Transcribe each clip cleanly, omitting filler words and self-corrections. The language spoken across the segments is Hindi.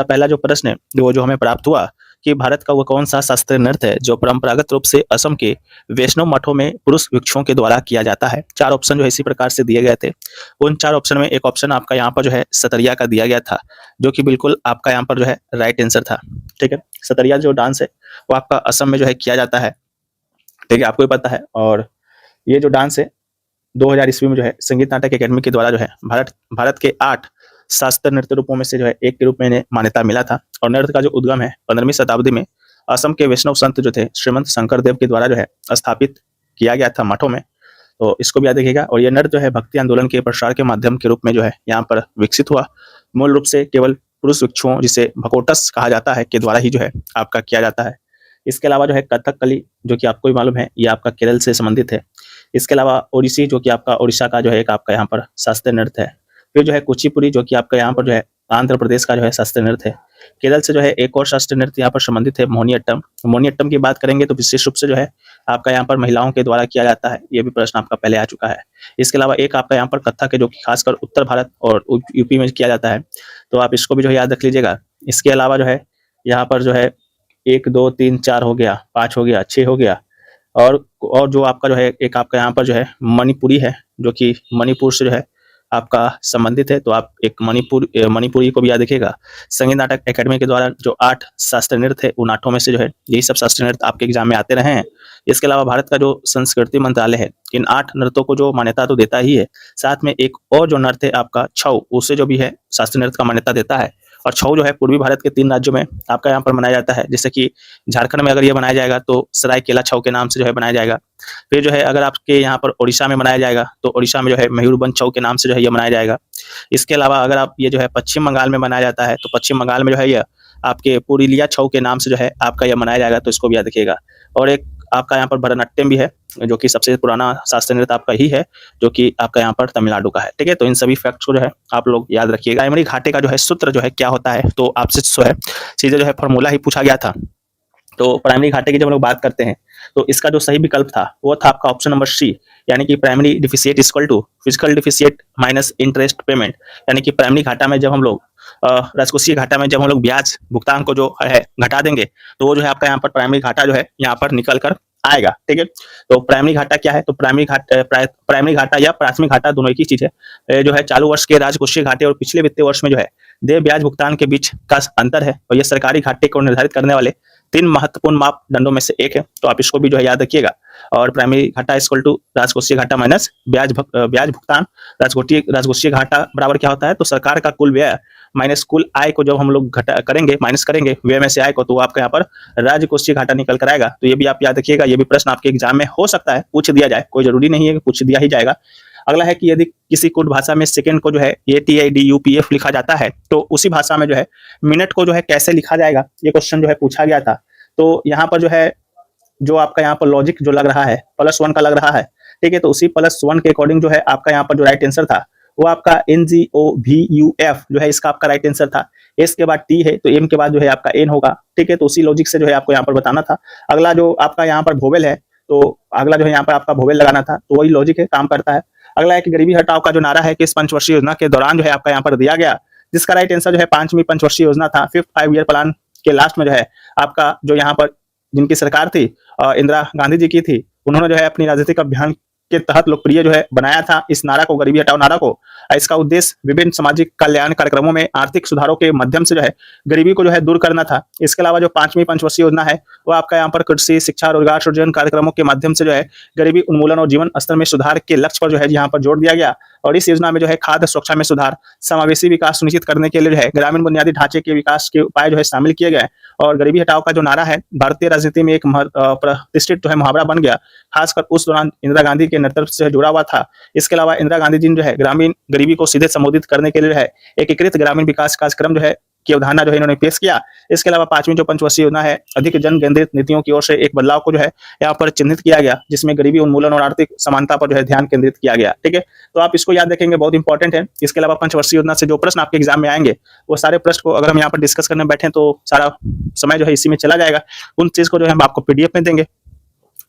पहला जो प्रश्न है वो जो हमें प्राप्त हुआ कि भारत का वो कौन सा शास्त्रीय नृत्य है जो परंपरागत रूप से असम के वैष्णव मठों में पुरुष भिक्षुओं के द्वारा किया जाता है। 4 ऑप्शन जो है इसी प्रकार से दिए गए थे। उन 4 ऑप्शन में एक ऑप्शन आपका यहाँ पर जो है सतरिया का दिया गया था, जो कि बिल्कुल आपका यहाँ पर जो है राइट आंसर था। ठीक है, सतरिया जो डांस है वो आपका असम में जो है किया जाता है। ठीक है, आपको भी पता है। और ये जो डांस है 2000 ईस्वी में जो है संगीत नाटक अकेडमी के द्वारा जो है भारत के 8 शास्त्रीय नृत्य रूपों में से जो है एक के रूप में इन्हें मान्यता मिला था। और नृत्य का जो उद्गम है 15वीं शताब्दी में असम के वैष्णव संत जो थे श्रीमंत शंकर देव के द्वारा जो है स्थापित किया गया था मठों में। तो इसको भी याद रखिएगा। और यह नृत्य जो है भक्ति आंदोलन के प्रसार के माध्यम के रूप में जो है यहाँ पर विकसित हुआ। मूल रूप से केवल पुरुष भिक्षुओं, जिसे भकोटस कहा जाता है, के द्वारा ही जो है आपका किया जाता है। इसके अलावा जो है कथकली, जो कि आपको भी मालूम है, ये आपका केरल से संबंधित है। इसके अलावा ओडिसी, जो कि आपका ओडिशा का जो है एक आपका यहाँ पर शास्त्रीय नृत्य है। फिर जो है कुचिपुड़ी, जो कि आपका यहाँ पर जो है आंध्र प्रदेश का जो है शास्त्रीय नृत्य है। केरल से जो है एक और शास्त्रीय नृत्य यहाँ पर संबंधित है, मोहिनीअट्टम। मोहिनीअट्टम की बात करेंगे तो विशेष रूप से जो है आपका यहाँ पर महिलाओं के द्वारा किया जाता है। ये भी प्रश्न आपका पहले आ चुका है। इसके अलावा एक आपका यहाँ पर कथक है, जो कि खासकर उत्तर भारत और यूपी में किया जाता है, तो आप इसको भी जो है याद रख लीजिएगा। इसके अलावा जो है यहाँ पर जो है 1 2 3 4 हो गया, 5 हो गया, 6 हो गया। और जो आपका जो है एक आपका यहाँ पर जो है मणिपुरी है, जो कि मणिपुर से जो है आपका संबंधित है। तो आप एक मणिपुरी को भी याद रखिएगा। संगीत नाटक अकेडमी के द्वारा जो 8 शास्त्रीय नृत्य है उन 8 में से जो है यही सब शास्त्रीय नृत्य आपके एग्जाम में आते रहे हैं। इसके अलावा भारत का जो संस्कृति मंत्रालय है इन 8 नृत्यों को जो मान्यता तो देता ही है, साथ में एक और जो नृत्य है आपका छऊ, उसे जो भी है शास्त्रीय नृत्य का मान्यता देता है। और छऊ जो है पूर्वी भारत के 3 राज्यों में आपका यहाँ पर मनाया जाता है। जैसे कि झारखंड में अगर ये बनाया जाएगा तो सरायकेला छऊ के नाम से जो है बनाया जाएगा। फिर जो है अगर आपके यहाँ पर ओडिशा में मनाया जाएगा तो ओडिशा में जो है मयूरभंज छऊ के नाम से जो है ये मनाया जाएगा। इसके अलावा अगर आप ये जो है पश्चिम बंगाल में मनाया जाता है तो पश्चिम बंगाल में जो है यह आपके पुरुलिया छऊ के नाम से जो है आपका यह मनाया जाएगा। तो इसको भी याद रखिएगा। और एक आपका यहाँ पर भरतनाट्यम भी है, जो कि सबसे पुराना शास्त्रीय नृत्य आपका ही है, जो कि आपका यहाँ पर तमिलनाडु का है। ठीक है, तो इन सभी फैक्ट्स को जो है आप लोग याद रखिएगा। प्राइमरी घाटे का जो है सूत्र जो है क्या होता है, तो आपसे जो है सीधे जो है फॉर्मूला ही पूछा गया था। तो प्राइमरी घाटे की जब हम लोग बात करते हैं तो इसका जो सही विकल्प था वो था आपका ऑप्शन नंबर सी, यानी कि primary deficit equal to fiscal deficit minus interest payment. यानी कि प्राइमरी घाटा में जब हम लोग राजकोषीय घाटा में जब हम लोग ब्याज भुगतान को जो है घटा देंगे तो वो जो है आपका यहाँ पर प्राइमरी घाटा जो है यहाँ पर निकल कर आएगा। ठीक है, तो प्राइमरी घाटा क्या है, तो प्राइमरी घाटा या प्राथमिक घाटा दोनों एक ही चीज है। जो है चालू वर्ष के राजकोषीय घाटे और पिछले वित्तीय वर्ष में जो है देय ब्याज भुगतान के बीच का अंतर है। और यह सरकारी घाटे को निर्धारित करने वाले 3 महत्वपूर्ण मापदंडों में से एक है। तो आप इसको भी जो है याद रखिएगा। और प्राइमरी घाटा इक्वल टू राजकोषीय घाटा माइनस ब्याज भुगतान। राजकोषीय घाटा बराबर क्या होता है, तो सरकार का कुल व्यय माइनस कुल आय को जब हम लोग घटा करेंगे, माइनस करेंगे व्यय में से आय को, तो आपका यहाँ पर राजकोषीय घाटा निकल कर आएगा। तो ये भी आप याद रखिएगा। ये भी प्रश्न आपके एग्जाम में हो सकता है पूछ दिया जाए, कोई जरूरी नहीं है कि पूछ दिया ही जाएगा। अगला है कि यदि किसी कोड भाषा में सेकंड को जो है ATIDUPF लिखा जाता है तो उसी भाषा में जो है मिनट को जो है कैसे लिखा जाएगा, ये क्वेश्चन जो है पूछा गया था। तो यहाँ पर जो है जो आपका यहाँ पर लॉजिक जो लग रहा है +1 का लग रहा है। ठीक है, तो उसी +1 के अकॉर्डिंग जो है आपका यहाँ पर जो राइट आंसर था वो आपका NGOVUF जो है इसका आपका राइट आंसर था। S के बाद T है तो M के बाद जो है आपका N होगा। ठीक है, तो उसी लॉजिक से जो है आपको यहाँ पर बताना था। अगला जो आपका यहाँ पर वोवेल है तो अगला जो है यहाँ पर आपका वोवेल लगाना था, तो वही लॉजिक है, काम करता है। अगला है कि गरीबी हटाओ का जो नारा है कि इस पंचवर्षीय योजना के दौरान जो है आपका यहाँ पर दिया गया, जिसका राइट आंसर जो है 5वीं पंचवर्षीय योजना था। 5th 5 ईयर प्लान के लास्ट में जो है आपका जो यहाँ पर जिनकी सरकार थी इंदिरा गांधी जी की थी, उन्होंने जो है अपनी राजनीतिक अभियान के तहत लोकप्रिय जो है बनाया था इस नारा को, गरीबी हटाओ नारा को। इसका उद्देश्य विभिन्न सामाजिक कल्याण कार्यक्रमों में आर्थिक सुधारों के माध्यम से जो है गरीबी को जो है दूर करना था। इसके अलावा जो 5वीं पंचवर्षीय योजना है वो आपका यहाँ पर कृषि, शिक्षा, रोजगार सृजन कार्यक्रमों के माध्यम से जो है गरीबी उन्मूलन और जीवन स्तर में सुधार के लक्ष्य पर जो है यहाँ पर जोर दिया गया। और इस योजना में जो है खाद्य सुरक्षा में सुधार, समावेशी विकास सुनिश्चित करने के लिए जो है ग्रामीण बुनियादी ढांचे के विकास के उपाय जो है शामिल किए गए। और गरीबी हटाओ का जो नारा है भारतीय राजनीति में एक प्रतिष्ठित जो है मुहावरा बन गया, खासकर उस दौरान इंदिरा गांधी के नेतृत्व से जुड़ा हुआ था। इसके अलावा इंदिरा गांधी जी जो है ग्रामीण गरीबी को सीधे संबोधित करने के लिए जो है एकीकृत ग्रामीण विकास कार्यक्रम जो है की अवधारणा जो है इन्होंने पेश किया। इसके अलावा 5वीं जो पंचवर्षीय योजना है अधिक जन केंद्रित नीतियों की ओर से एक बदलाव को जो है यहाँ पर चिन्हित किया गया, जिसमें गरीबी उन्मूलन और आर्थिक समानता पर जो है ध्यान केंद्रित किया गया। ठीक है, तो आप इसको याद रखेंगे, बहुत इंपॉर्टेंट है। इसके अलावा पंचवर्षीय योजना से जो प्रश्न आपके एग्जाम में आएंगे वो सारे प्रश्न को अगर हम यहाँ पर डिस्कस करने बैठे तो सारा समय जो है इसी में चला जाएगा। उन चीज को जो है हम आपको PDF में देंगे,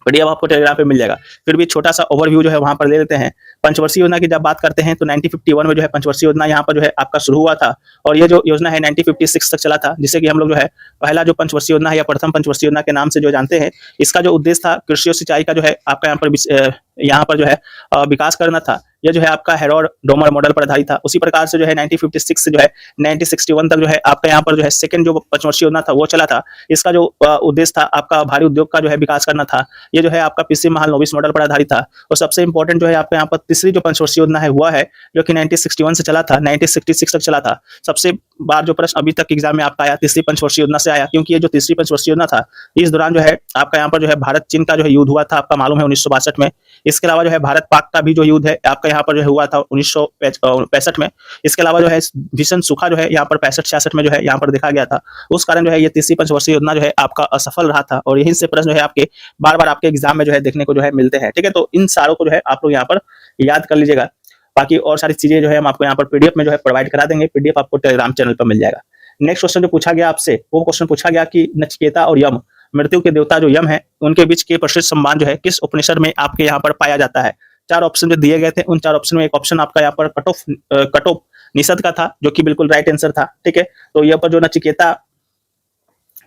PDF आपको टेलीग्राम पे मिल जाएगा। फिर भी छोटा सा ओवरव्यू जो है वहां पर ले लेते हैं। पंचवर्षीय योजना की जब बात करते हैं तो 1951 में जो है पंचवर्षीय योजना यहाँ पर जो है आपका शुरू हुआ था, और ये जो योजना है 1956 तक चला था, जिसे कि हम लोग जो है पहला जो पंचवर्षीय योजना है या प्रथम पंचवर्षीय योजना के नाम से जो जानते हैं। इसका जो उद्देश्य था कृषि और सिंचाई का जो है आपका यहाँ पर जो है विकास करना था। यह जो है आपका हेरोड डोमर मॉडल पर आधारित था। उसी प्रकार से जो है 1956 से जो है 1961 तक जो है आपका यहाँ पर जो है सेकंड जो पंचवर्षीय योजना था वो चला था। इसका जो उद्देश्य था आपका भारी उद्योग का जो है विकास करना था। ये जो है आपका पीसी महालनोबिस मॉडल पर आधारित था। और सबसे इंपॉर्टेंट जो है आपका यहाँ पर तीसरी जो पंचवर्षीय योजना है हुआ है, जो कि 1961 से चला था, 1966 तक चला था। सबसे बार जो प्रश्न अभी तक एग्जाम में आपका आया तीसरी पंचवर्षीय योजना से आया, क्योंकि ये जो तीसरी पंचवर्षीय योजना था इस दौरान जो है आपका यहाँ पर जो है भारत चीन का जो है युद्ध हुआ था, आपका मालूम है 1962 में। इसके अलावा जो है भारत पाक का भी जो युद्ध है आपका यहाँ पर जो है हुआ था 1965 में। इसके अलावा जो है भीषण सूखा जो है यहाँ पर 65-66 में जो है यहाँ पर देखा गया था। उस कारण जो है ये तीसरी पंचवर्षीय योजना जो है आपका असफल रहा था, और यहीं से प्रश्न जो है आपके बार बार आपके एग्जाम में जो है देखने को जो है मिलते हैं। ठीक है, तो इन सारों को जो है आप लोग यहाँ पर याद कर लीजिएगा। बाकी और सारी चीजें जो है हम आपको यहाँ पर पीडीएफ में जो है प्रोवाइड करा देंगे। पीडीएफ आपको टेलीग्राम चैनल पर मिल जाएगा। नेक्स्ट क्वेश्चन जो पूछा गया आपसे, वो क्वेश्चन पूछा गया कि नचिकेता और यम, मृत्यु के देवता जो यम है, उनके बीच के प्रसिद्ध संबंध जो है किस उपनिषद में आपके यहाँ पर पाया जाता है। 4 ऑप्शन जो दिए गए थे, उन 4 ऑप्शन में एक ऑप्शन आपका यहाँ पर कटोप निषद का था, जो कि बिल्कुल राइट आंसर था। ठीक है, तो यहाँ पर जो नचिकेता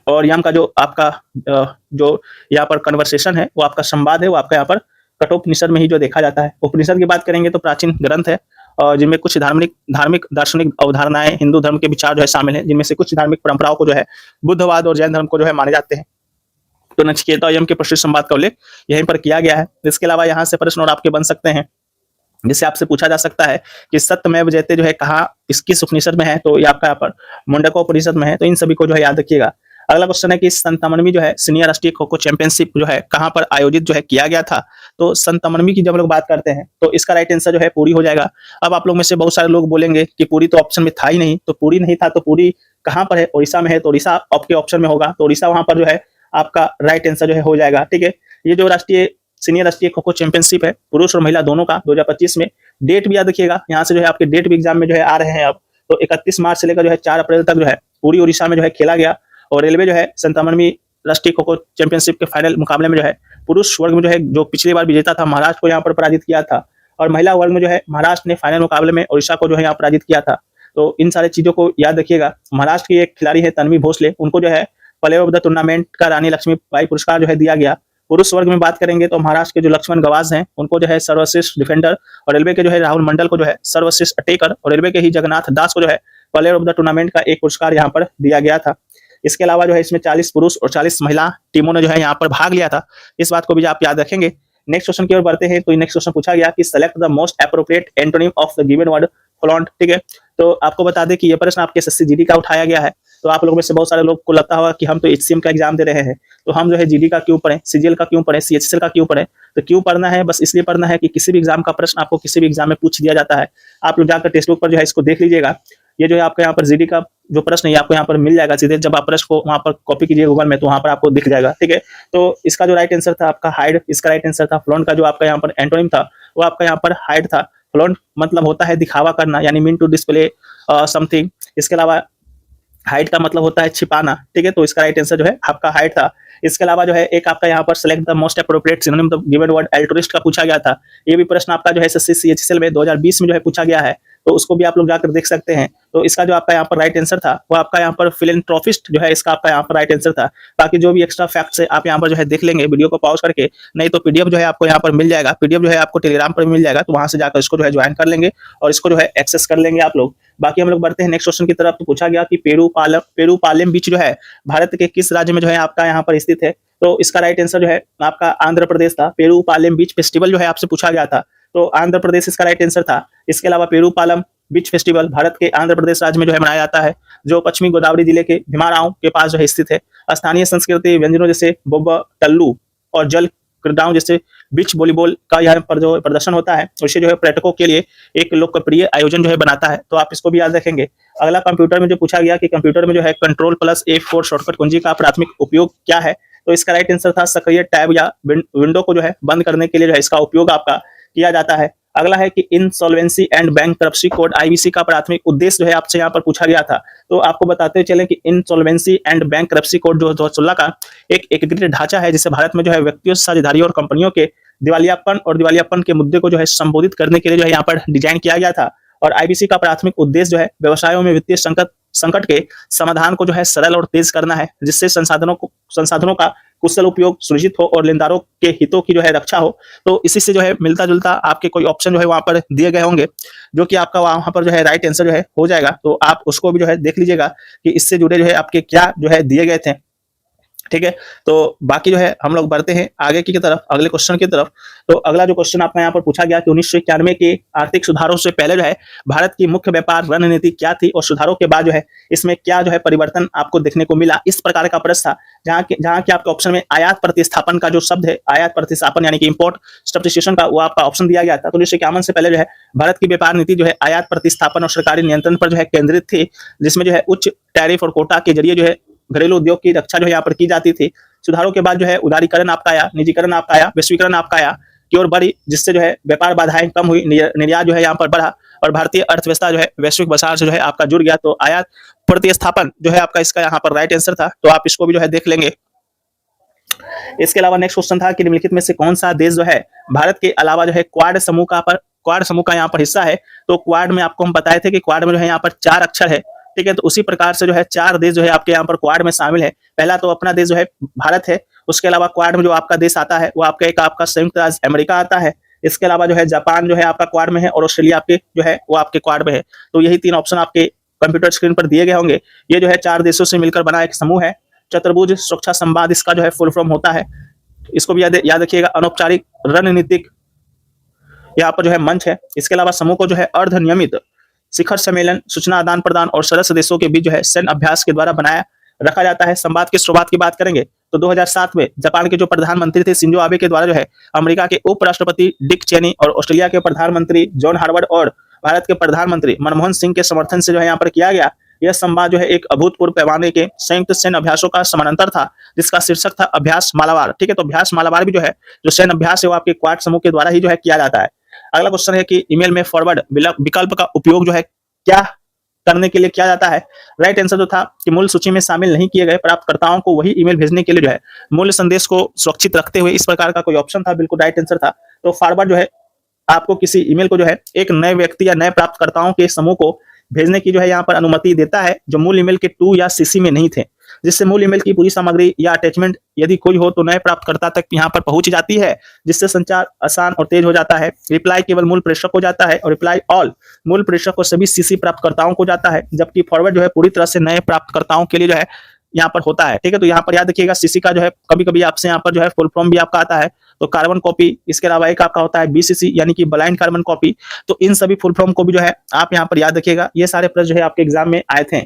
और यम का जो आपका जो यहाँ पर कन्वर्सेशन है, वो आपका संवाद है, वो आपका यहाँ पर कठोपनिषद में ही जो देखा जाता है। उपनिषद की बात करेंगे तो प्राचीन ग्रंथ है, और जिनमें कुछ धार्मिक दार्शनिक अवधारणाएं हिंदू धर्म के विचार जो है शामिल हैं, जिनमें से कुछ धार्मिक परंपराओं को जो है बुद्धवाद और जैन धर्म को जो है माने जाते हैं। तो नचिकेता और यम के प्रसिद्ध संवाद का उल्लेख यहीं पर किया गया है। इसके अलावा यहाँ से प्रश्न और आपके बन सकते हैं, जिससे आपसे पूछा जा सकता है कि सत्यमेव जयते जो है कहाँ किस उपनिषद में है, तो ये आपका यहाँ पर मुंडकोपनिषद में है। तो इन सभी को जो है याद रखिएगा। अगला क्वेश्चन है कि संतानवे जो है सीनियर राष्ट्रीय खो खो चैंपियनशिप जो है कहाँ पर आयोजित जो है किया गया था। तो संतानवे की जब लोग बात करते हैं तो इसका राइट आंसर जो है पूरी हो जाएगा। अब आप लोग में से बहुत सारे लोग बोलेंगे कि पूरी तो ऑप्शन में था ही नहीं, तो पूरी नहीं था तो पूरी कहाँ पर है, उड़ीसा में है, तो उड़ीसा आपके ऑप्शन में होगा, तो उड़ीसा वहां पर जो है आपका राइट आंसर जो है हो जाएगा। ठीक है, ये जो सीनियर राष्ट्रीय खो खो चैंपियनशिप है पुरुष और महिला दोनों का 2025 में, डेट भी याद रखिएगा। यहाँ से जो है आपके डेट भी एग्जाम में जो है आ रहे हैं अब, तो 31 मार्च से लेकर जो है 4 अप्रैल तक जो है पूरी उड़ीसा में जो है खेला गया। और रेलवे जो है 97वीं राष्ट्रीय खो खो चैंपियनशिप के फाइनल मुकाबले में जो है पुरुष वर्ग में जो है जो पिछली बार विजेता था महाराष्ट्र को यहाँ पर पराजित किया था, और महिला वर्ग में जो है महाराष्ट्र ने फाइनल मुकाबले में उड़ीसा को जो है यहाँ पराजित किया था। तो इन सारी चीजों को याद रखिएगा। महाराष्ट्र की एक खिलाड़ी है तन्वी भोसले, उनको जो है प्लेयर ऑफ द टूर्नामेंट का रानी लक्ष्मीबाई पुरस्कार जो है दिया गया। पुरुष वर्ग में बात करेंगे तो महाराष्ट्र के जो लक्ष्मण गवाज हैं उनको जो है सर्वश्रेष्ठ डिफेंडर, और रेलवे के जो है राहुल मंडल को जो है सर्वश्रेष्ठ अटैकर, और रेलवे के ही जगन्नाथ दास को जो है प्लेयर ऑफ द टूर्नामेंट का एक पुरस्कार यहाँ पर दिया गया था। इसके अलावा जो है इसमें 40 पुरुष और 40 महिला टीमों ने जो है यहाँ पर भाग लिया था। इस बात को भी आप याद रखेंगे। नेक्स्ट क्वेश्चन की ओर बढ़ते हैं। तो नेक्स्ट क्वेश्चन पूछा गया कि select the most appropriate antonym of the given word flaunt. ठीक है, तो आपको बता दें कि ये प्रश्न आपके एसएससी जीडी का उठाया गया है। तो आप लोगों में से बहुत सारे लोग को लगता होगा कि हम तो एचसीएम का एग्जाम दे रहे हैं, तो हम जो है जीडी का क्यों पढ़ें, सीजीएल का क्यों पढ़ें, सीएचएसएल का क्यों पढ़ें। तो क्यों पढ़ना है, बस इसलिए पढ़ना है कि किसी भी एग्जाम का प्रश्न आपको किसी भी एग्जाम में पूछ दिया जाता है। आप लोग जाकर टेक्स्ट बुक पर जो है इसको देख लीजिएगा। ये जो है आपका यहाँ पर जीडी का जो प्रश्न है आपको यहाँ पर मिल जाएगा सीधे, जब आप प्रश्न को वहां पर कॉपी कीजिए गूगल में तो वहां पर आपको दिख जाएगा। ठीक है, तो इसका जो राइट आंसर था आपका हाइड, इसका राइट आंसर था फ्लॉन्ट। का जो आपका यहाँ पर एंटोनिम था वो आपका यहाँ पर हाइड था। फ्लॉन्ट मतलब होता है दिखावा करना, यानी मीन टू डिस्प्ले समथिंग। इसके अलावा हाइड का मतलब होता है छिपाना। ठीक है, तो इसका राइट आंसर जो है आपका हाइड था। इसके अलावा जो है एक आपका यहाँ पर select the most appropriate synonym the given word altruist का पूछा गया था। ये भी प्रश्न आपका जो है एसएससी सीएचएसएल में 2020 में जो है पूछा गया है, तो उसको भी आप लोग जाकर देख सकते हैं। तो इसका जो आपका यहाँ पर राइट आंसर था वो आपका यहाँ पर फिलेंथ्रोपिस्ट जो है इसका आपका यहाँ पर राइट आंसर था। बाकी जो भी एक्स्ट्रा फैक्ट्स है आप यहाँ पर जो है देख लेंगे वीडियो को पॉज करके, नहीं तो पीडीएफ जो है आपको यहाँ पर मिल जाएगा। पीडीएफ जो है आपको टेलीग्राम पर मिल जाएगा, तो वहां से जाकर इसको जो है ज्वाइन कर लेंगे और इसको जो है एक्सेस कर लेंगे आप लोग। बाकी हम लोग बढ़ते हैं नेक्स्ट क्वेश्चन की तरफ। तो पूछा गया कि पेरूपालेम बीच जो है भारत के किस राज्य में जो है आपका यहाँ पर स्थित है। तो इसका राइट आंसर जो है आपका आंध्र प्रदेश था। पेरूपालेम बीच फेस्टिवल जो है आपसे पूछा गया था, तो आंध्र प्रदेश इसका राइट आंसर था। इसके अलावा पेरूपालम बीच फेस्टिवल भारत के आंध्र प्रदेश राज्य में जो है मनाया जाता है, जो पश्चिमी गोदावरी जिले के भीमाराव के पास जो है स्थित है। स्थानीय संस्कृति व्यंजनों जैसे बोब्बा टल्लू और जल क्रीड़ाओं जैसे बीच वॉलीबॉल का यहाँ पर जो प्रदर्शन होता है, उसे जो है पर्यटकों के लिए एक लोकप्रिय आयोजन जो है बनाता है। तो आप इसको भी याद रखेंगे। अगला कंप्यूटर में जो पूछा गया कि कंप्यूटर में जो है Ctrl+F4 शॉर्टकट कुंजी का प्राथमिक उपयोग क्या है। तो इसका राइट आंसर था सक्रिय टैब या विंडो को जो है बंद करने के लिए जो है इसका उपयोग आपका किया जाता है। अगला है कि insolvency and bankruptcy code IBC का प्राथमिक उद्देश्य जो है आपसे यहाँ पर पूछा गया था। तो आपको बताते चलें कि इंसॉल्वेंसी एंड बैंक्रप्सी कोड जो 2016 का एक एकीकृत ढांचा है, जिसे भारत में जो है व्यक्तियों, साझेदारियों और कंपनियों के दिवालियापन और दिवालियापन के मुद्दे को जो है संबोधित करने के लिए जो है यहाँ पर डिजाइन किया गया था। और आईबीसी का प्राथमिक उद्देश्य जो है व्यवसायों में वित्तीय संकट के समाधान को जो है सरल और तेज करना है, जिससे संसाधनों का कुशल उपयोग सुनिश्चित हो और लेनदारों के हितों की जो है रक्षा हो। तो इसी से जो है मिलता जुलता आपके कोई ऑप्शन जो है वहां पर दिए गए होंगे, जो कि आपका वहां पर जो है राइट आंसर जो है हो जाएगा। तो आप उसको भी जो है देख लीजिएगा कि इससे जुड़े जो है आपके क्या जो है दिए गए थे। ठीक है, तो बाकी जो है हम लोग बढ़ते हैं आगे की तरफ, अगले क्वेश्चन की तरफ। तो अगला जो क्वेश्चन आपका यहाँ पर पूछा गया कि 1991 के आर्थिक सुधारों से पहले जो है भारत की मुख्य व्यापार रणनीति क्या थी और सुधारों के बाद जो है इसमें क्या जो है परिवर्तन आपको देखने को मिला। इस प्रकार का प्रश्न था, जहाँ की आपके ऑप्शन में आयात प्रतिस्थापन का जो शब्द है, आयात प्रतिस्थापन यानी कि इंपोर्ट सब्स्टिट्यूशन का, वो आपका ऑप्शन दिया गया था। तो 1951 से पहले जो है भारत की व्यापार नीति जो है आयात प्रतिस्थापन और सरकारी नियंत्रण पर जो है केंद्रित थी, जिसमें जो है उच्च टैरिफ और कोटा के जरिए जो है घरेलू उद्योग की रक्षा जो है यहाँ पर की जाती थी। सुधारों के बाद जो है उदारीकरण आपका आया, निजीकरण आपका आया, वैश्वीकरण आपका आया की ओर बढ़ी, जिससे जो है व्यापार बाधाएं कम हुई, निर्यात जो है यहाँ पर बढ़ा और भारतीय अर्थव्यवस्था जो है वैश्विक बाजार से जो है आपका जुड़ गया। तो आयात प्रतिस्थापन जो है आपका इसका यहाँ पर राइट आंसर था। तो आप इसको भी जो है देख लेंगे। इसके अलावा नेक्स्ट क्वेश्चन था कि निम्नलिखित में से कौन सा देश जो है भारत के अलावा जो है क्वाड समूह का यहाँ पर हिस्सा है। तो क्वाड में आपको हम बताए थे कि क्वाड में जो है यहाँ पर 4 अक्षर है। ठीक है, तो उसी प्रकार से जो है 4 देश जो है आपके यहाँ पर क्वाड में शामिल है। पहला तो अपना देश जो है भारत है, उसके अलावा क्वाड में जो आपका देश आता है वो आपका संयुक्त राज्य अमेरिका आता है। इसके अलावा जो है जापान जो है आपका क्वाड में है और ऑस्ट्रेलिया आपके जो है वो आपके क्वाड में है। तो यही 3 ऑप्शन आपके कंप्यूटर स्क्रीन पर दिए गए होंगे। ये जो है 4 देशों से मिलकर बना एक समूह है। चतुर्भुज सुरक्षा संवाद इसका जो है फुल फॉर्म होता है। इसको भी याद रखिएगा। अनौपचारिक रणनीतिक यहाँ पर जो है मंच है। इसके अलावा समूह को जो है अर्ध नियमित शिखर सम्मेलन, सूचना आदान प्रदान और सदस्य देशों के बीच जो है सैन्य अभ्यास के द्वारा बनाया रखा जाता है। संवाद की शुरुआत की बात करेंगे तो 2007 में जापान के जो प्रधानमंत्री थे शिंजो आबे के द्वारा जो है अमेरिका के उपराष्ट्रपति डिक चेनी और ऑस्ट्रेलिया के प्रधानमंत्री जॉन हार्वर्ड और भारत के प्रधानमंत्री मनमोहन सिंह के समर्थन से जो है यहाँ पर किया गया। यह संवाद जो है एक अभूतपूर्व पैमाने के संयुक्त सैन्य अभ्यासों का समानांतर था, जिसका शीर्षक था अभ्यास मालाबार। ठीक है, तो अभ्यास मालाबार भी जो है जो सैन्य अभ्यास है वो आपके क्वाड समूह के द्वारा ही जो है किया जाता है। अगला क्वेश्चन है कि ईमेल में फॉरवर्ड विकल्प का उपयोग जो है क्या करने के लिए किया जाता है। राइट आंसर जो था कि मूल सूची में शामिल नहीं किए गए प्राप्तकर्ताओं को वही ईमेल भेजने के लिए जो है मूल संदेश को सुरक्षित रखते हुए, इस प्रकार का कोई ऑप्शन था, बिल्कुल राइट आंसर था। तो फॉरवर्ड जो है आपको किसी ईमेल को जो है एक नए व्यक्ति या नए प्राप्तकर्ताओं के समूह को भेजने की जो है यहाँ पर अनुमति देता है, जो मूल ईमेल के टू या सीसी में नहीं थे, जिससे मूल ईमेल की पूरी सामग्री या अटैचमेंट यदि कोई हो तो नए प्राप्तकर्ता तक यहाँ पर पहुंच जाती है, जिससे संचार आसान और तेज हो जाता है। रिप्लाई केवल मूल प्रेषक को जाता है और रिप्लाई ऑल मूल प्रेषक को सभी सीसी प्राप्तकर्ताओं को जाता है, जबकि फॉरवर्ड जो है पूरी तरह से नए प्राप्तकर्ताओं के लिए जो है यहाँ पर होता है। ठीक है, तो यहाँ पर याद रखिएगा सीसी का जो है कभी कभी आपसे यहाँ पर जो है फुल फॉर्म भी आपका आता है, तो कार्बन कॉपी। इसके अलावा एक आपका होता है बीसीसी यानी कि ब्लाइंड कार्बन कॉपी। तो इन सभी फुल फॉर्म को भी जो है आप यहाँ पर याद रखिएगा। ये सारे प्रश्न जो है आपके एग्जाम में आए थे।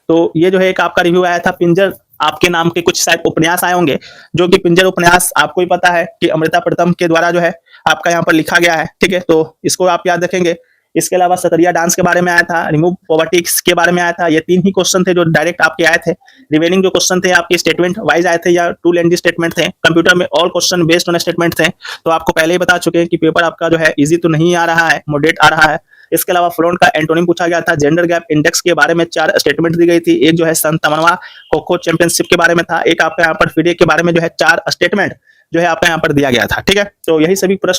तो ये जो है एक आपका रिव्यू आया था पिंजर आपके नाम के कुछ शायद उपन्यास आए होंगे, जो कि पिंजर उपन्यास आपको ही पता है कि अमृता प्रीतम के द्वारा जो है आपका यहाँ पर लिखा गया है। ठीक है, तो इसको आप याद रखेंगे। इसके अलावा सतरिया डांस के बारे में आया था, रिमूव पॉवर्टी के बारे में आया था। ये 3 ही क्वेश्चन थे जो डायरेक्ट आपके आए थे। रिमेनिंग जो क्वेश्चन थे आपके स्टेटमेंट वाइज आए थे या टू लेंथी स्टेटमेंट थे। कंप्यूटर में all question based on statement थे। तो आपको पहले ही बता चुके हैं कि पेपर आपका जो है इजी तो नहीं आ रहा है, मॉडरेट आ रहा है। इसके अलावा फ्रंट का एंटोनिम पूछा गया था। जेंडर गैप इंडेक्स के बारे में 4 स्टेटमेंट दी गई थी। एक जो है सन 53वां खो-खो चैंपियनशिप के बारे में था। एक आपका यहाँ पर फिडे के बारे में जो है 4 स्टेटमेंट जो है आपका यहाँ पर दिया गया था। ठीक है, तो यही सभी प्रश्न